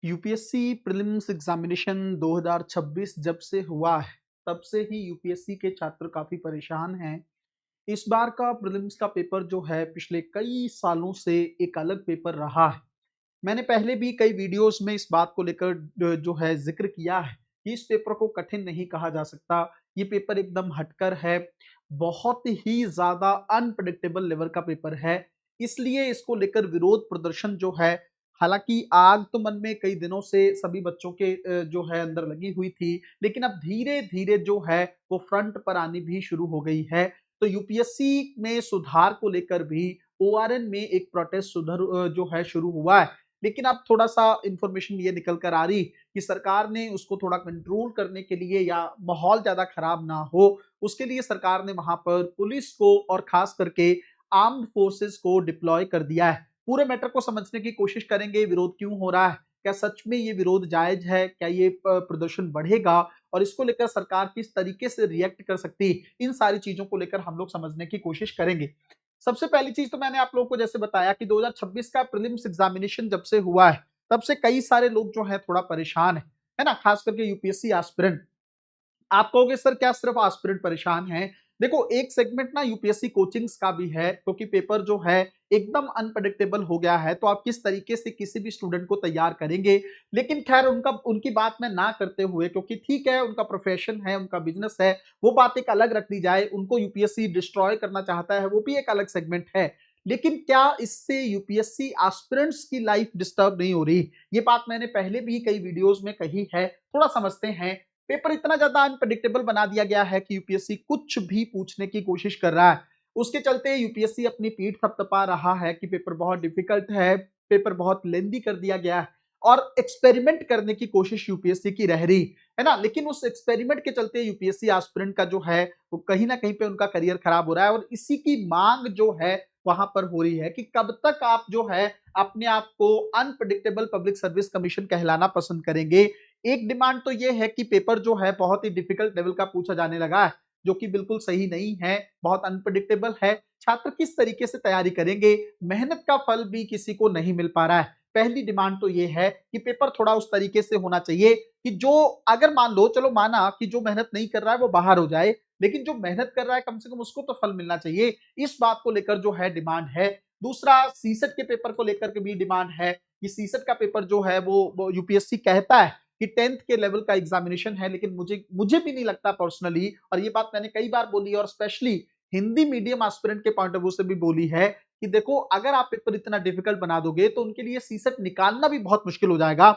UPSC prelims examination 2026 जब से हुआ है, तब से ही यूपीएससी के छात्र काफी परेशान हैं। इस बार का प्रीलिम्स का पेपर जो है पिछले कई सालों से एक अलग पेपर रहा है। मैंने पहले भी कई वीडियोस में इस बात को लेकर जो है जिक्र किया है कि इस पेपर को कठिन नहीं कहा जा सकता। ये पेपर एकदम हटकर है, बहुत ही ज़्यादा अनप्रेडिक्टेबल लेवल का पेपर है। इसलिए इसको लेकर विरोध प्रदर्शन जो है, हालाँकि आग तो मन में कई दिनों से सभी बच्चों के जो है अंदर लगी हुई थी, लेकिन अब धीरे-धीरे जो है वो फ्रंट पर आनी भी शुरू हो गई है। तो यूपीएससी में सुधार को लेकर भी ओआरएन में एक प्रोटेस्ट जो है शुरू हुआ है। लेकिन अब थोड़ा-सा इन्फॉर्मेशन ये निकल कर आ रही कि सरकार ने उसको थोड़ा कंट्रोल करने के लिए या माहौल ज़्यादा खराब ना हो, उसके लिए सरकार ने वहाँ पर पुलिस को और ख़ास करके आर्म्ड फोर्सेस को डिप्लॉय कर दिया है। पूरे मैटर को समझने की कोशिश करेंगे, विरोध क्यों हो रहा है? क्या सच में ये विरोध जायज़ है? क्या ये प्रदर्शन बढ़ेगा? और इसको लेकर सरकार किस तरीके से रिएक्ट कर सकती है? इन सारी चीज़ों को लेकर हम लोग समझने की कोशिश करेंगे। सबसे पहली चीज़ तो मैंने आप लोगों को जैसे बताया कि 2026 का प्रीलिम्स एग्जामिनेशन जब से हुआ है, तब से कई सारे लोग जो हैं थोड़ा परेशान हैं, है ना? खास करके यूपीएससी एस्पिरेंट। आप कहोगे सर क्या सिर्फ एस्पिरेंट परेशान हैं? देखो एक सेगमेंट ना यूपीएससी कोचिंग्स का भी है, क्योंकि पेपर जो है एकदम अनप्रेडिक्टेबल हो गया है, तो आप किस तरीके से किसी भी स्टूडेंट को तैयार करेंगे। लेकिन खैर उनकी बात मैं ना करते हुए, क्योंकि ठीक है उनका प्रोफेशन है, उनका बिज़नेस है, वो बात एक अलग रख दी जाए, उनको यूपीएससी डिस्ट्रॉय करना चाहता है, वो भी एक अलग सेगमेंट है। लेकिन क्या इससे यूपीएससी एस्पिरेंट्स की लाइफ डिस्टर्ब नहीं हो रही? ये बात मैंने पहले भी कई वीडियोज़ में कही है, थोड़ा समझते हैं। पेपर इतना ज्यादा अनप्रेडिक्टेबल बना दिया गया है कि यूपीएससी कुछ भी पूछने की कोशिश कर रहा है। उसके चलते यूपीएससी अपनी पीठ थपथपा रहा है कि पेपर बहुत डिफिकल्ट है, पेपर बहुत लेंदी कर दिया गया है और एक्सपेरिमेंट करने की कोशिश यूपीएससी की रह रही है ना। लेकिन उस एक्सपेरिमेंट के चलते यूपीएससी एस्पिरेंट का जो है वो कहीं ना कहीं पे उनका करियर खराब हो रहा है और इसी की मांग जो है वहां पर हो रही है कि कब तक आप जो है अपने आप को अनप्रेडिक्टेबल पब्लिक सर्विस कमीशन कहलाना पसंद करेंगे। एक डिमांड तो ये है कि पेपर जो है बहुत ही डिफिकल्ट लेवल का पूछा जाने लगा है, जो कि बिल्कुल सही नहीं है, बहुत अनप्रेडिक्टेबल है। छात्र किस तरीके से तैयारी करेंगे, मेहनत का फल भी किसी को नहीं मिल पा रहा है। पहली डिमांड तो ये है कि पेपर थोड़ा उस तरीके से होना चाहिए कि जो, अगर मान लो, चलो माना कि जो मेहनत नहीं कर रहा है वो बाहर हो जाए, लेकिन जो मेहनत कर रहा है कम से कम उसको तो फल मिलना चाहिए। इस बात को लेकर जो है डिमांड है। दूसरा, सीसेट के पेपर को लेकर के भी डिमांड है कि सीसेट का पेपर जो है वो यूपीएससी कहता है कि 10th के लेवल का एग्जामिनेशन है, लेकिन मुझे मुझे भी नहीं लगता पर्सनली, और ये बात मैंने कई बार बोली और स्पेशली हिंदी मीडियम एस्पिरेंट के पॉइंट ऑफ व्यू से भी बोली है कि देखो अगर आप पेपर इतना डिफिकल्ट बना दोगे तो उनके लिए सीसेट निकालना भी बहुत मुश्किल हो जाएगा।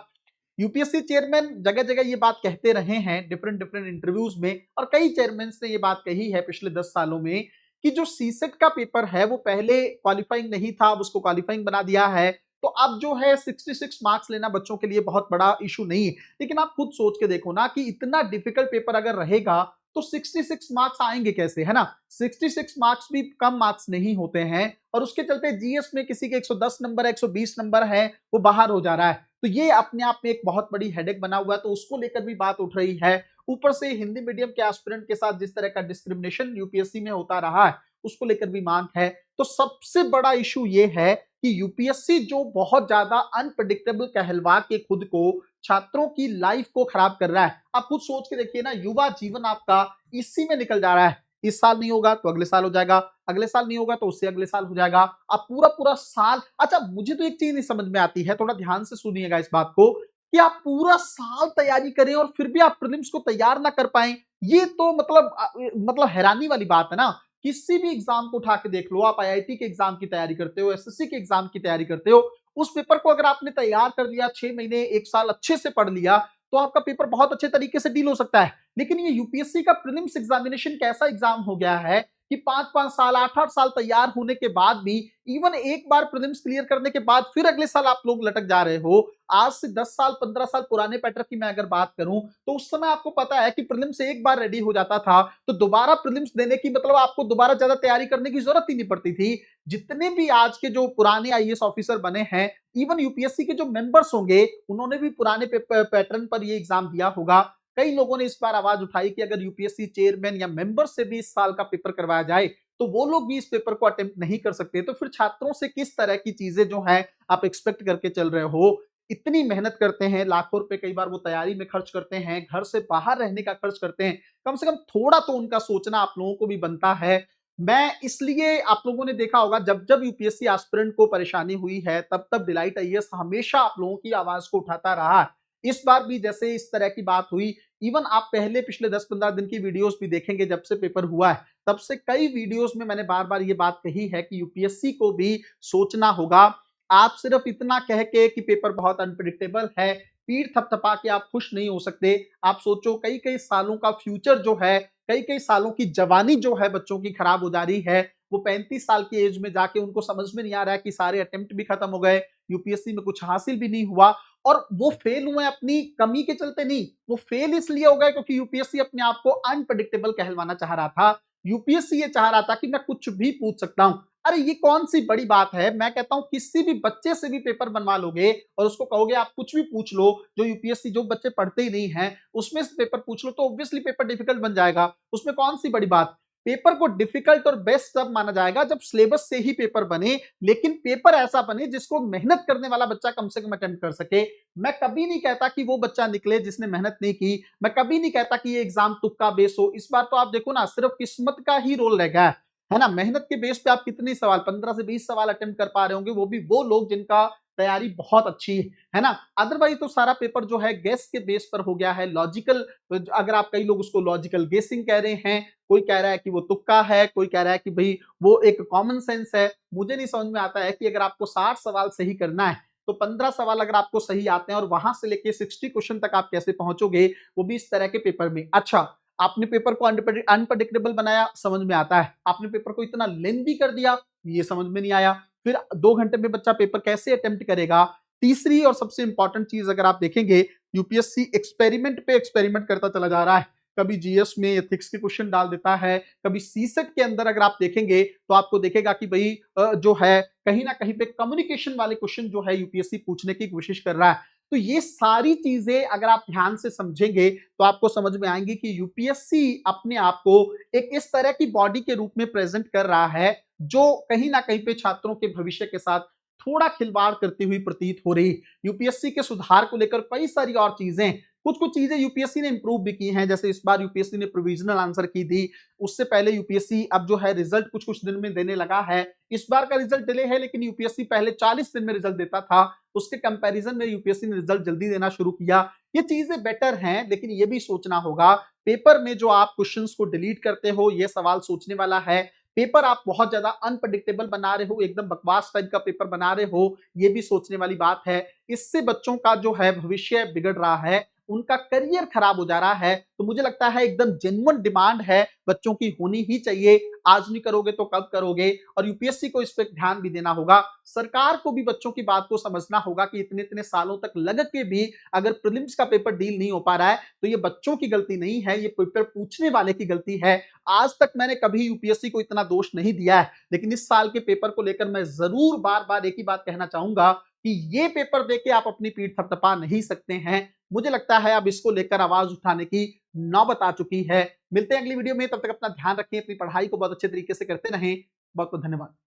यूपीएससी चेयरमैन जगह-जगह ये बात कहते रहे हैं डिफरेंट डिफरेंट इंटरव्यूज में, और कई चेयरमैन ने ये बात कही है पिछले 10 सालों में कि जो सीसेट का पेपर है वो पहले क्वालिफाइंग नहीं था, अब उसको क्वालिफाइंग बना दिया है। तो अब जो है 66 मार्क्स लेना बच्चों के लिए बहुत बड़ा इशू नहीं है। लेकिन आप खुद सोच के देखो ना कि इतना डिफिकल्ट पेपर अगर रहेगा तो 66 मार्क्स आएंगे कैसे, है ना? 66 मार्क्स भी कम मार्क्स नहीं होते हैं, और उसके चलते जीएस में किसी के 110 नंबर है, 120 नंबर है, वो बाहर हो जा रहा है। तो ये अपने आप में एक बहुत बड़ी हेडेक बना हुआ है, तो उसको लेकर भी बात उठ रही है। ऊपर से हिंदी मीडियम के एस्पिरेंट के साथ जिस तरह का डिस्क्रिमिनेशन यूपीएससी में होता रहा है, उसको लेकर भी मांग है। तो सबसे बड़ा इशू ये है कि यूपीएससी जो बहुत ज्यादा अनप्रेडिक्टेबल कहलवा के खुद को छात्रों की लाइफ को खराब कर रहा है। आप खुद सोच के देखिए ना, युवा जीवन आपका इसी में निकल जा रहा है। इस साल नहीं होगा तो अगले साल हो जाएगा, अगले साल नहीं होगा तो उससे अगले साल हो जाएगा। आप पूरा पूरा साल, अच्छा मुझे तो एक चीज नहीं समझ में आती है, थोड़ा ध्यान से सुनिएगा इस बात को, कि आप पूरा साल तैयारी करें और फिर भी आप प्रीलिम्स को तैयार ना कर पाए। ये तो मतलब हैरानी वाली बात है ना। किसी भी एग्जाम को उठा के देख लो, आप आईआईटी के एग्जाम की तैयारी करते हो, एसएससी के एग्जाम की तैयारी करते हो, उस पेपर को अगर आपने तैयार कर लिया, 6 महीने 1 साल अच्छे से पढ़ लिया, तो आपका पेपर बहुत अच्छे तरीके से डील हो सकता है। लेकिन ये यूपीएससी का प्रीलिम्स एग्जामिनेशन कैसा एग्जाम हो गया है कि 5-5 साल 8-8 साल तैयार होने के बाद भी, इवन एक बार प्रीलिम्स क्लियर करने के बाद फिर अगले साल आप लोग लटक जा रहे हो। आज से 10 साल 15 साल पुराने पैटर्न की मैं अगर बात करूं तो उस समय आपको पता है कि प्रीलिम्स एक बार रेडी हो जाता था तो दोबारा प्रीलिम्स देने की, मतलब आपको दोबारा ज्यादा तैयारी करने की जरूरत ही नहीं पड़ती थी। जितने भी आज के जो पुराने आईएएस ऑफिसर बने हैं, इवन यूपीएससी के जो मेंबर्स होंगे, उन्होंने भी पुराने पैटर्न पर ये एग्जाम दिया होगा। कई लोगों ने इस बार आवाज उठाई कि अगर यूपीएससी चेयरमैन या मेंबर से भी इस साल का पेपर करवाया जाए तो वो लोग भी इस पेपर को अटेम्प्ट नहीं कर सकते। तो फिर छात्रों से किस तरह की चीजें जो है आप एक्सपेक्ट करके चल रहे हो? इतनी मेहनत करते हैं, लाखों रुपए कई बार वो तैयारी में खर्च करते हैं, घर से बाहर रहने का खर्च करते हैं, कम से कम थोड़ा तो उनका सोचना आप लोगों को भी बनता है। मैं इसलिए आप लोगों ने देखा होगा जब-जब यूपीएससी एस्पिरेंट को परेशानी हुई है, तब-तब डिलाइट आईएएस हमेशा आप लोगों की आवाज़ को उठाता रहा है। इस बार भी जैसे इस तरह की बात हुई, इवन आप पहले पिछले 10-15 दिन की वीडियोज़ भी देखेंगे जब से पेपर हुआ है, तब से कई वीडियोज़ में मैंने बार-बार ये बात कही है कि यूपीएससी को भी सोचना होगा। आप सिर्फ इतना कह के कि पेपर बहुत अनप्रेडिक्टेबल है, पीठ थपथपा के आप खुश नहीं हो सकते। आप सोचो कई-कई सालों का फ्यूचर जो है, कई-कई सालों की जवानी जो है बच्चों की खराब हो जा रही है। वो 35 साल की एज में जाके उनको समझ में नहीं आ रहा है कि सारे अटेम्प्ट भी खत्म हो गए, यूपीएससी में कुछ हासिल भी नहीं हुआ और वो फेल हुए अपनी कमी के चलते नहीं, वो फेल इसलिए हो गए क्योंकि यूपीएससी अपने आप को अनप्रेडिक्टेबल कहलवाना चाह रहा था। यूपीएससी ये चाह रहा था कि मैं कुछ भी पूछ सकता हूं। अरे ये कौन सी बड़ी बात है? मैं कहता हूं किसी भी बच्चे से भी पेपर बनवा लोगे और उसको कहोगे आप कुछ भी पूछ लो, जो यूपीएससी जो बच्चे पढ़ते ही नहीं है उसमें से पेपर पूछ लो, तो ऑब्वियसली पेपर डिफिकल्ट बन जाएगा। उसमें कौन सी बड़ी बात? पेपर को डिफिकल्ट और बेस्ट तब माना जाएगा जब सिलेबस से ही पेपर बने, लेकिन पेपर ऐसा बने जिसको मेहनत करने वाला बच्चा कम से कम अटेम्प्ट कर सके। मैं कभी नहीं कहता कि वो बच्चा निकले जिसने मेहनत नहीं की, मैं कभी नहीं कहता कि ये एग्जाम तुक्का बेस हो। इस बार तो आप देखो ना, सिर्फ किस्मत का ही रोल रह गया है ना? मेहनत के बेस पे आप कितने सवाल, 15 से 20 सवाल अटेम्प्ट कर पा रहे होंगे, वो भी वो लोग जिनका तैयारी बहुत अच्छी है ना? अदरवाइज तो सारा पेपर जो है गेस के बेस पर हो गया है, लॉजिकल, अगर आप, कई लोग उसको लॉजिकल गेसिंग कह रहे हैं, कोई कह रहा है कि वो तुक्का है, कोई कह रहा है कि भई वो एक कॉमन सेंस है। मुझे नहीं समझ में आता है कि अगर आपको 60 सवाल सही करना है, तो 15 सवाल अगर आपको सही आते हैं और वहां से लेके 60 क्वेश्चन तक आप कैसे पहुंचोगे, वो भी इस तरह के पेपर में। अच्छा, आपने पेपर को अनप्रेडिक्टेबल बनाया, समझ में आता है। आपने पेपर को इतना लेंथी कर दिया, ये समझ में नहीं आया। फिर 2 घंटे में बच्चा पेपर कैसे अटेम्प्ट करेगा? तीसरी और सबसे इंपॉर्टेंट चीज अगर आप देखेंगे, यूपीएससी एक्सपेरिमेंट पे एक्सपेरिमेंट करता चला जा रहा है। कभी जीएस में एथिक्स के क्वेश्चन डाल देता है, कभी सीसेट के अंदर अगर आप देखेंगे तो आपको देखेगा कि भाई जो है कहीं ना कहीं पे कम्युनिकेशन वाले क्वेश्चन जो है यूपीएससी पूछने की कोशिश कर रहा है। तो ये सारी चीजें अगर आप ध्यान से समझेंगे तो आपको समझ में आएंगी कि यूपीएससी अपने आप को एक इस तरह की बॉडी के रूप में प्रेजेंट कर रहा है जो कहीं ना कहीं पे छात्रों के भविष्य के साथ थोड़ा खिलवाड़ करती हुई प्रतीत हो रही। यूपीएससी के सुधार को लेकर कई सारी और चीजें, कुछ कुछ चीजें यूपीएससी ने इंप्रूव भी की हैं। जैसे इस बार यूपीएससी ने प्रोविजनल आंसर की थी, उससे पहले यूपीएससी अब जो है रिजल्ट कुछ कुछ दिन में देने लगा है। इस बार का रिजल्ट डिले है, लेकिन यूपीएससी पहले 40 दिन में रिजल्ट देता था, उसके कंपैरिजन में यूपीएससी ने रिजल्ट जल्दी देना शुरू किया। ये चीजें बेटर हैं, लेकिन ये भी सोचना होगा पेपर में जो आप क्वेश्चंस को डिलीट करते हो, ये सवाल सोचने वाला है। पेपर आप बहुत ज्यादा अनप्रेडिक्टेबल बना रहे हो, एकदम बकवास टाइप का पेपर बना रहे हो, ये भी सोचने वाली बात है। इससे बच्चों का जो है भविष्य बिगड़ रहा है, उनका करियर खराब हो जा रहा है। तो मुझे लगता है एकदम जेन्युइन डिमांड है, बच्चों की होनी ही चाहिए। आज नहीं करोगे तो कब करोगे? और यूपीएससी को इस पर ध्यान भी देना होगा। सरकार को भी बच्चों की बात को समझना होगा कि इतने इतने सालों तक लग के भी अगर प्रीलिम्स का पेपर डील नहीं हो पा रहा है, तो ये बच्चों की गलती नहीं है, ये पेपर पूछने वाले की गलती है। आज तक मैंने कभी यूपीएससी को इतना दोष नहीं दिया है, लेकिन इस साल के पेपर को लेकर मैं जरूर बार बार एक ही बात कहना चाहूंगा कि ये पेपर देके आप अपनी पीठ थपथपा नहीं सकते हैं। मुझे लगता है अब इसको लेकर आवाज उठाने की नौबत आ चुकी है। मिलते हैं अगली वीडियो में, तब तक अपना ध्यान रखें, अपनी पढ़ाई को बहुत अच्छे तरीके से करते रहें। बहुत बहुत धन्यवाद।